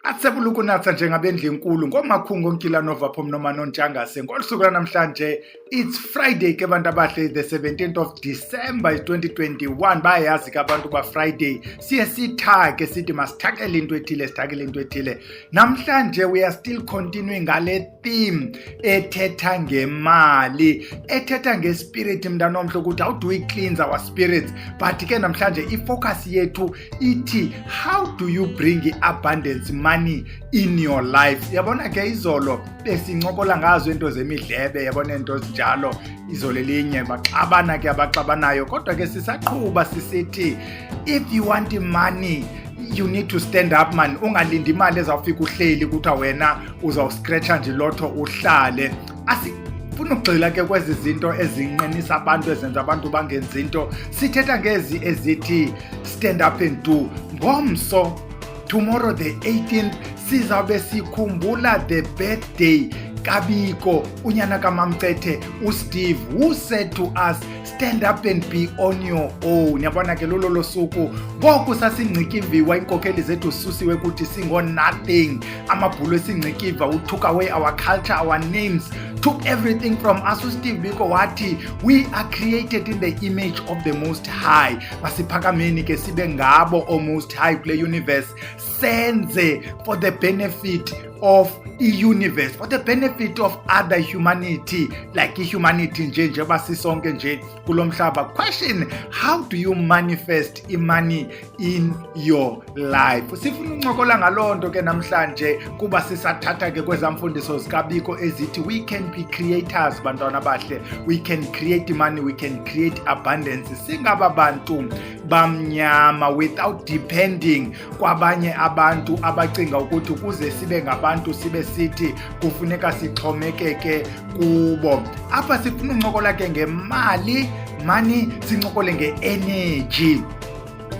Atsebulukunatsa njengabendla enkulu ngomakhungu Nkilanova phomnoma noNtshangase ngolusuku namhlanje. It's Friday ke bantu abahle, the 17th of December 2021. Bayazi ke abantu ba Friday siye sithake sithi masithakele into ethile namhlanje. We are still continuing ngale theme ethetha ngemali, ethetha ngespirit mntanomhle ukuthi how do we cleanse our spirits. But ke namhlanje ifocus yethu ithi how do you bring abundance money in your life. Yabona ke izolo besincokola ngazo into zemidlebe, yabona into njalo izolo elinye baxabana ke abaxabanayo, kodwa ke sisaqhuba sisithi if you want money you need to stand up man. Ungalindi imali ezawufika uhleli ukuthi wena uzawuscratcha nje lotho uhlale. Asifuna ukugxila ke kwezi zinto ezinqenisa abantu ezenza abantu bangenzi into. Sithetha ngezi ezithi stand up and do. Ngomso tomorrow the 18th sizabe sikhumbula the birthday Kabiko unyana kaMamcethe uSteve, who said to us stand up and be on your own. Yabona ke lolo suku ngoku sasingcikiviwa inkokheli zethu susiwe ukuthi singo nothing. Amabhulu esingcikiva took away our culture, our names, took everything from us. uSteve Biko wathi we are created in the image of the Most High. Masiphakameni ke sibe ngabo o Most High kule universe, senze for the benefit of universe, for the benefit of other humanity, like humanity nje basisonke nje kulomhlaba. Question, how do you manifest money in your life? Sifuna uncokola ngalonto ke namhlanje kuba sisathatha ke kwezamfundiso zikaBiko ezithi we can be creators bantwana bahle, we can create money, we can create abundance singaba bantu bamnyama without depending kwabanye abantu abacinga ukuthi kuze sibe ngabantu sibe sithi kufuneka sixhomekeke kubo. Apha sifuna uncokola ke ngemali, money, sincokole nge-energy.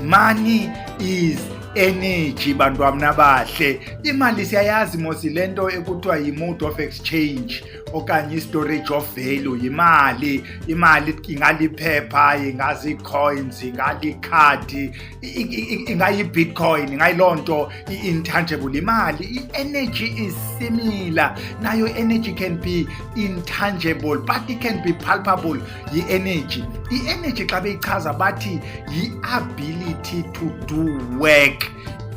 Money is energy bantwana bahle. Imali siyayazi mosi lento ekuthiwa yi-mode of exchange okanye storage of value. Imali ingaliphepha, ingazi-coins, ingali-card, ingayi-bitcoin, ingayilonto i-intangible. Imali, i-energy is similar. Nayo energy can be intangible but it can be palpable. I-energy xa beyichaza bathi yi-ability to do work.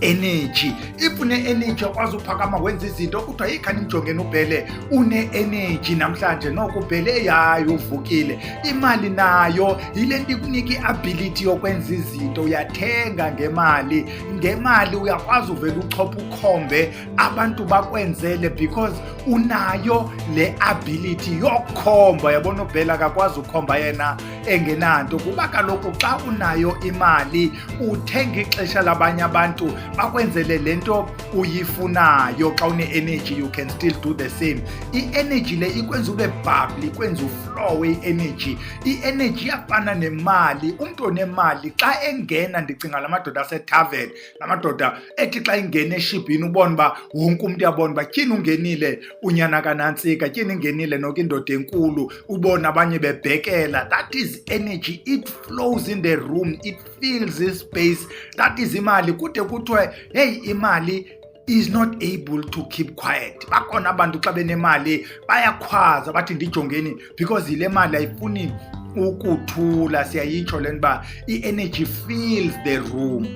Energy, if une-energy okwazi uphakama wenza izinto kuthiwa yikhani njongeni ubhele une-energy namhlanje noko ubhele yayo uvukile. Imali nayo yile nto ikunika i-ability yokwenza izinto. Uyathenga ngemali uyakwazi uvela uchopha ukhombe abantu bakwenzele because unayo le ability yokukhomba. Yabona ubhela akakwazi ukhomba yena engenanto, kuba kaloku xa unayo imali uthenga ixesha labanye abantu bakwenzele lento uyifunayo. Xa une-energy you can still do the same. I-energy le ikwenza ube bubble, ikwenza uflow i-energy. I-energy iyafana nemali. Umntu onemali xa engena, ndicinga la madoda asethaveni, la madoda ethi xa ingena eshibhini ubona uba wonke umntu uyabona uba tyhini ungenile unyana kaNantsika, tyhini ingenile noku indoda enkulu, ubona abanye bebhekela. That is energy. It flows in the room, it fills this space. That is imali. Kude kuthiwe hey, imali is not able to keep quiet. Bakhona abantu xa benemali bayakhwaza bathi ndijongeni because ile mali ayifuni ukuthula. Siyayitsho le nba i-energy fills the room.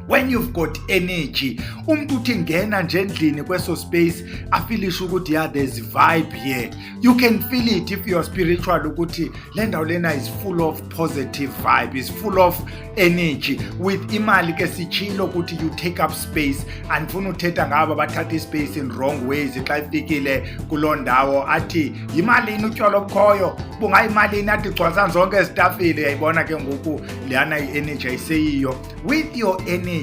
When you've got energy, umntu uthi ngena nje endlini kweso space afilisha ukuthi yeah, there's vibe here. You can feel it if you're spiritual ukuthi le ndawo lena is full of positive vibe, is full of energy. With imali ke sichilo ukuthi you take up space. Andifuna uthetha ngabo bathatha ispace in wrong ways. Xa ifikile kuloo ndawo athi imali inutywala obukhoyo, bungayimali inathi gcwasa zonke ezitafile. Yayibona ke ngoku leyana i-energy ayiseyiyo. With your energy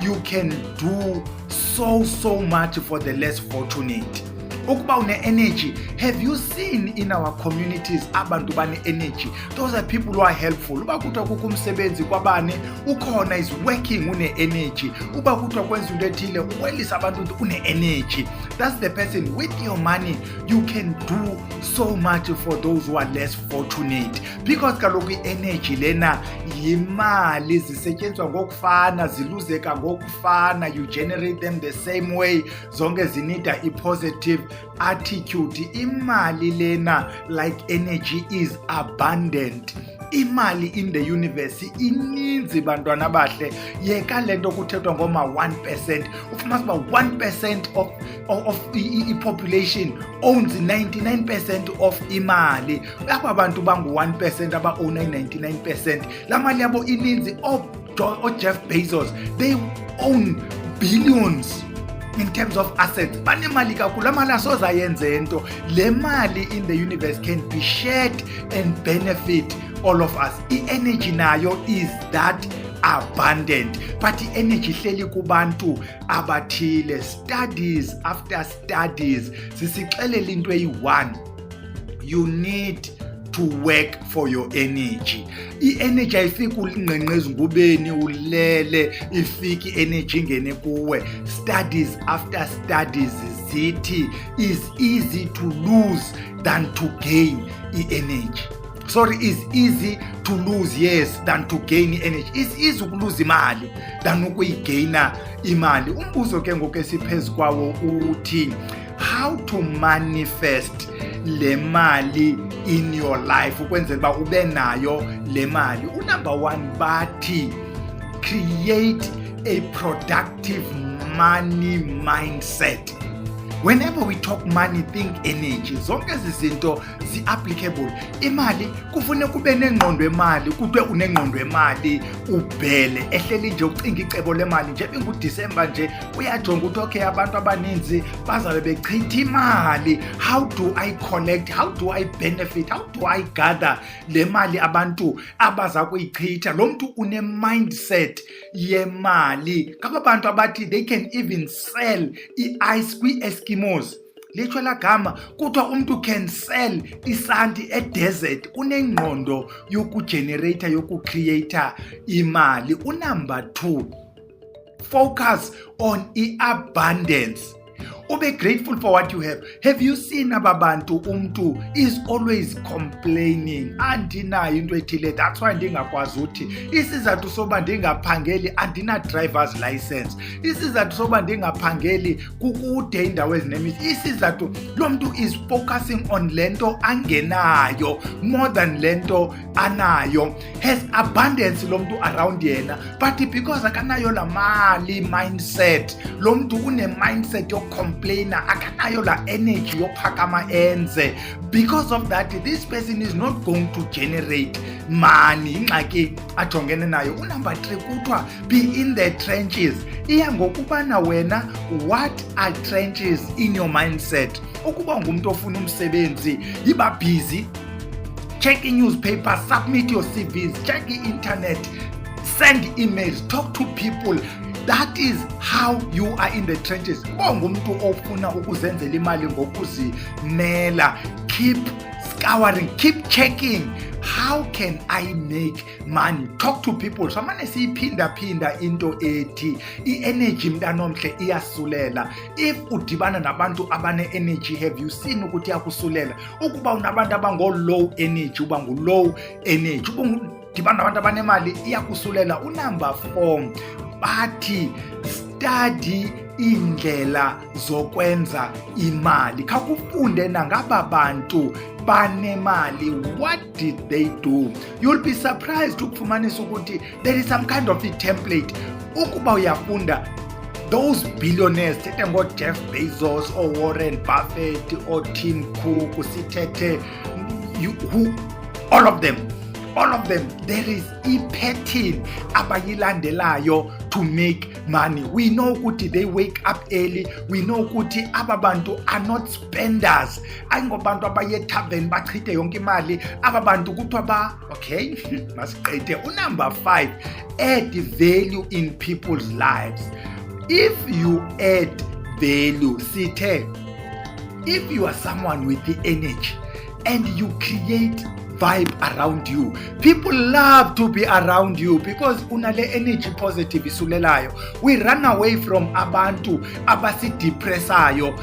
you can do so much for the less fortunate. Ukuba une-energy, have you seen in our communities abantu bane-energy? Those are people who are helpful. Uba kuthiwa kukho umsebenzi kwabane, ukhona is working une-energy. Uba kuthiwa kwenza into ethile, uwelisa abantu une-energy. That's the person. With your money, you can do so much for those who are less fortunate. Because kaloku i-energy lena yimali, zisetyenziswa ngokufana, ziluzeka ngokufana, you generate them the same way, zonke zinida i-positive attitude. Imali lena, like energy, is abundant. Imali in the universe ininzi bantwana bahle. Yeka lento kuthethwa ngoma 1%. Ufumana uba 1% of i-population owns 99% of imali. Aba bantu bangu 1% aba own 99%. La mali yabo ininzi. Jeff Bezos, they own billions in terms of assets. Banemali kakhulu, amali asoza yenze into. Le mali in the universe can be shared and benefit all of us. I-energy nayo is that abundant, but i-energy hleli kubantu abathile. Studies after studies zisixelela into eyi-1. You need to work for your energy. I-energy ayifiki ulingqengqeza ngubeni ulele, ifiki i-energy ingene kuwe. Studies after studies zithi is easy to lose than to gain i-energy. Sorry, it's easy to lose, yes, than to gain energy. It's easy ukuluza imali than ukuyigaina imali. Umbuzo ke ngoku esiphezu kwawo uthi, how to manifest le mali in your life ukwenzela uba ube nayo le mali. Number 1 bathi, create a productive money mindset. Whenever we talk money, think energy. Zonke izinto zi-applicable. Imali kufuneka ube nengqondo emali, kuthiwe unengqondo emali ubhele ehleli nje ucinga icebo lemali. Nje benguDisemba nje uyajonga ukuthi okay, abantu abaninzi bazabe bechitha imali. How do I collect? How do I benefit? How do I gather le mali abantu abaza kuyichitha? Lo mntu une mindset yemali. Ngaba bantu abathi they can even sell i-ice kwi-Eskimos. Litsho la gama kuthiwa umuntu can sell isanti e-desert. Unengqondo yokugenerate, yokucreate imali. Number 2, focus on i-abundance. Ube grateful for what you have. Have you seen ababantu umntu is always complaining? Andinayo into ethile, that's why ndingakwazi uthi. Isizathu soba ndingaphangeli, andina driver's license. Isizathu soba ndingaphangeli kukude indawo ezinemizi. Isizathu lo mntu is focusing on lento angenayo more than lento anayo. Has abundance lo mntu around yena, but because akanayo la mali mindset, lo mntu une mindset complainer, akanayo la energy yophakama enze. Because of that, this person is not going to generate money. Ingxaki ajongene nayo. Number 3 kuthiwa be in the trenches. Iya ngokubana wena, what are trenches in your mindset? Ukuba ngumuntu ofuna umsebenzi, yiba busy, check i-newspaper, submit your CVs, check the-internet, send emails, talk to people. That is how you are in the trenches. Ngumuntu ofuna ukuzenzela imali ngokuzimela. Keep scouring, keep checking. How can I make money? Talk to people. So manje siyiphinda into ethi i-energy mntanomhle iyasulela. If udibana nabantu abane energy, have you seen ukuthi iyakusulela? Ukuba unabantu abango-low energy, uba ngu-low energy, udibana nabantu abanemali iyakusulela. Number 4 bathi study indlela zokwenza imali. Khakufunde nangaba bantu banemali. What did they do? You'll be surprised ukufumanisa ukuthi there is some kind of a template. Ukuba uyafunda, those billionaires, thethe ngo-Jeff Bezos or Warren Buffett or Tim Cook, sithethe who, all of them, there is a pattern abayilandelayo to make money. We know ukuthi they wake up early. We know ukuthi aba bantu are not spenders. Ayingobantu abaye tavern bachithe yonke imali. Aba bantu kuthiwa okay, masiqede. Number 5, add value in people's lives. If you add value, sithe if you are someone with the energy and you create vibe around you, people love to be around you because unale energy positive isulelayo. We run away from abantu abasidepressayo.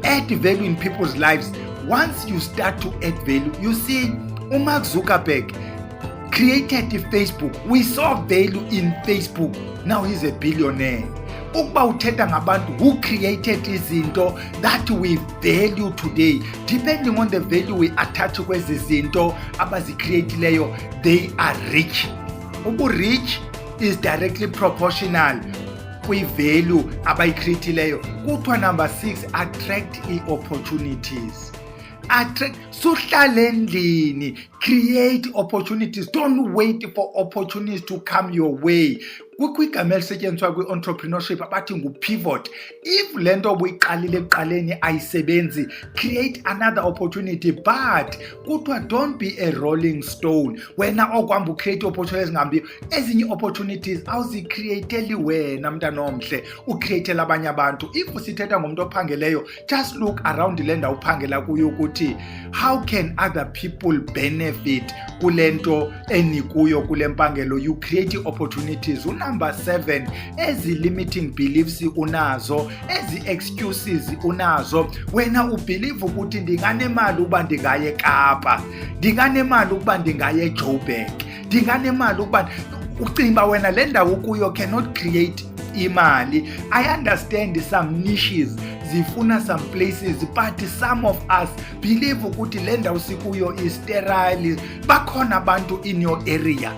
Add value in people's lives. Once you start to add value, you see, Mark Zuckerberg created Facebook. We saw value in Facebook. Now he's a billionaire. Ukuba uthetha ngabantu who created izinto that we value today, depending on the value we attach kwezi zinto abazicreatileyo, they are rich. Rich is directly proportional kwi-value abayicreatileyo. Kuthiwa number 6, attract opportunities. Suhlale endlini, create opportunities. Don't wait for opportunities to come your way. Kwigama elisetyenziswa kwi-entrepreneurship abathi ngu-pivot. If le nto buyiqalile ekuqaleni ayisebenzi, create another opportunity. But kuthiwa don't be a rolling stone. Wena okwamba ucreate opportunities ngambi, ezinye opportunities awuzicreateli wena mntana omhle, ucreatela abanye abantu. If usithetha ngomuntu ophangeleyo, just look around le ndawo uphangela kuyo ukuthi how can other people benefit kule nto enikuyo kule mpangelo. You create opportunities. Number 7, ezi limiting beliefs unazo, ezi excuses unazo. Wena ubelieve ukuthi ndinganemali ukuba ndingaye eKapa, ndinganemali ukuba ndingaye eJoburg, ndinganemali ukuba ucinga wena le ndawo kuyo cannot create imali. I understand some niches zifuna some places, but some of us believe ukuthi le ndawo sikuyo is sterile. Bakhona abantu in your area.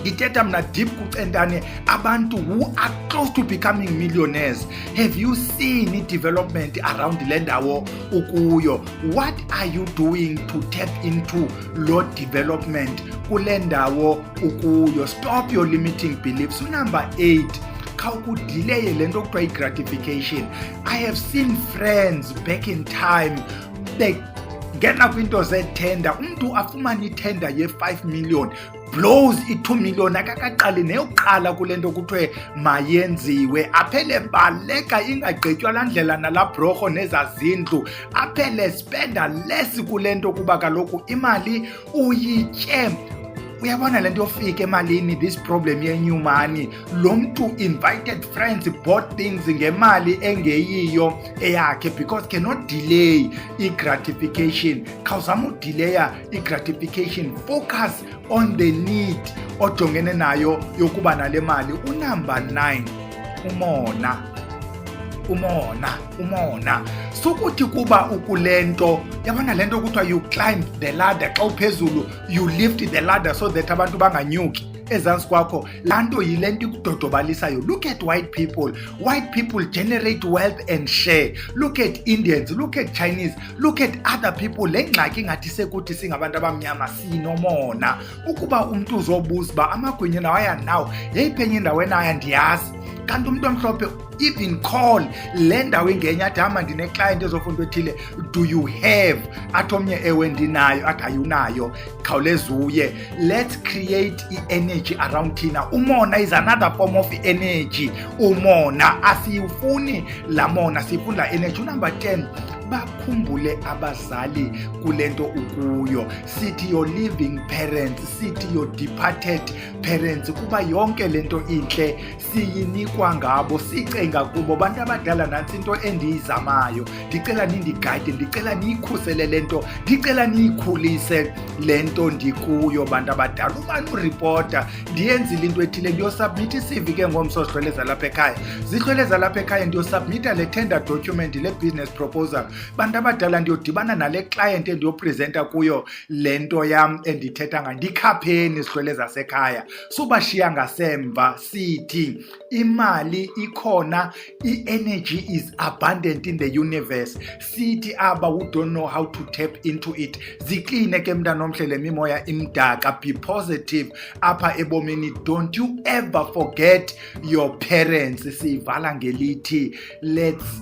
Ngithetha mna deep kucentane abantu who are close to becoming millionaires. Have you seen development around le ndawo ukuyo? What are you doing to tap into low development kule ndawo ukuyo? Stop your limiting beliefs. Number 8, khawukudelay le nto kuthiwa gratification. I have seen friends back in time, they ngena kwinto zethenda, umntu afumane ithenda ye-5 million, blows i-2 million, akakaqali neyokuqala kule nto kuthiwe mayenziwe, aphele baleka ingagqitywa laa ndlela nalaa brorho nezazindlu, aphele spenda less kule nto kuba kaloku imali uyitye. Uyabona le nto yofika emalini, this problem ye-new money. Lo mntu invited friends, bought things ngemali engeyiyo eyakhe because cannot delay i-gratification. Khawuzama udelaya i-gratification, focus on the need ojongene nayo yokuba nale mali. Number 9, umona. Sukuthi kuba ukulento, yabona lento kuthiwa you climb the ladder, xa uphezulu you lift the ladder so that abantu banganyuki ezantsi kwakho. Laa nto yile nto ikudodobalisayo. Look at white people generate wealth and share. Look at Indians, look at Chinese, look at other people. Le ngxaki ngathi sekuthi singabantu abamnyama sinomona. Ukuba umntu uzobuza uba amagwinya nawo aya nawo yeyiphi enye indawo enayo andiyazi, kanti umntu omhlophe even call le ndawo ingenye athi hamba ndine-client ezofuna ethile, do you have? Athi omnye ewe ndinayo, athi ayunayo, khawuleza uye. Let's create i-energy around thina. Umona is another form of energy. Umona asiyifuni laa mona, siyifuni laa energy. Number 10, bakhumbule abazali kule nto ukuyo. Sithi your living parents, sithi your departed parents, kuba yonke le nto intle siyinikwa ngabo, sicenga kubo. Bantu abadala nantsi into endiyizamayo, ndicela nindigayide, ndicela niyikhusele le nto, ndicela niyikhulise le nto ndikuyo. Bantu abadala, ubani uripota ndiyenzile into ethile, ndiyosubmitha i-CV ke ngomso zihlweleza lapha ekhaya, zihlweleza lapha ekhaya, ndiyosubmitha le tender document, le business proposal. Bantu abadala, ndiyodibana nale client endiyopresenta kuyo le nto yam endithetha ngayo, ndikhapheni zihlwele zasekhaya. Subashiya ngasemva. Sithi imali ikhona, i-energy is abundant in the universe. Sithi aba who don't know how to tap into it, zikline ke mntana omhle le mimoya imdaka. Be positive apha ebomini. Don't you ever forget your parents. Sivala ngelithi let's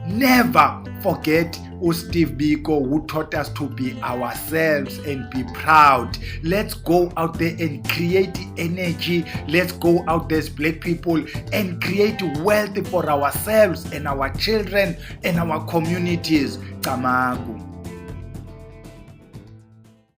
never forget Steve Biko, who taught us to be ourselves and be proud. Let's go out there and create energy. Let's go out there as Black people and create wealth for ourselves and our children and our communities. Tamagu.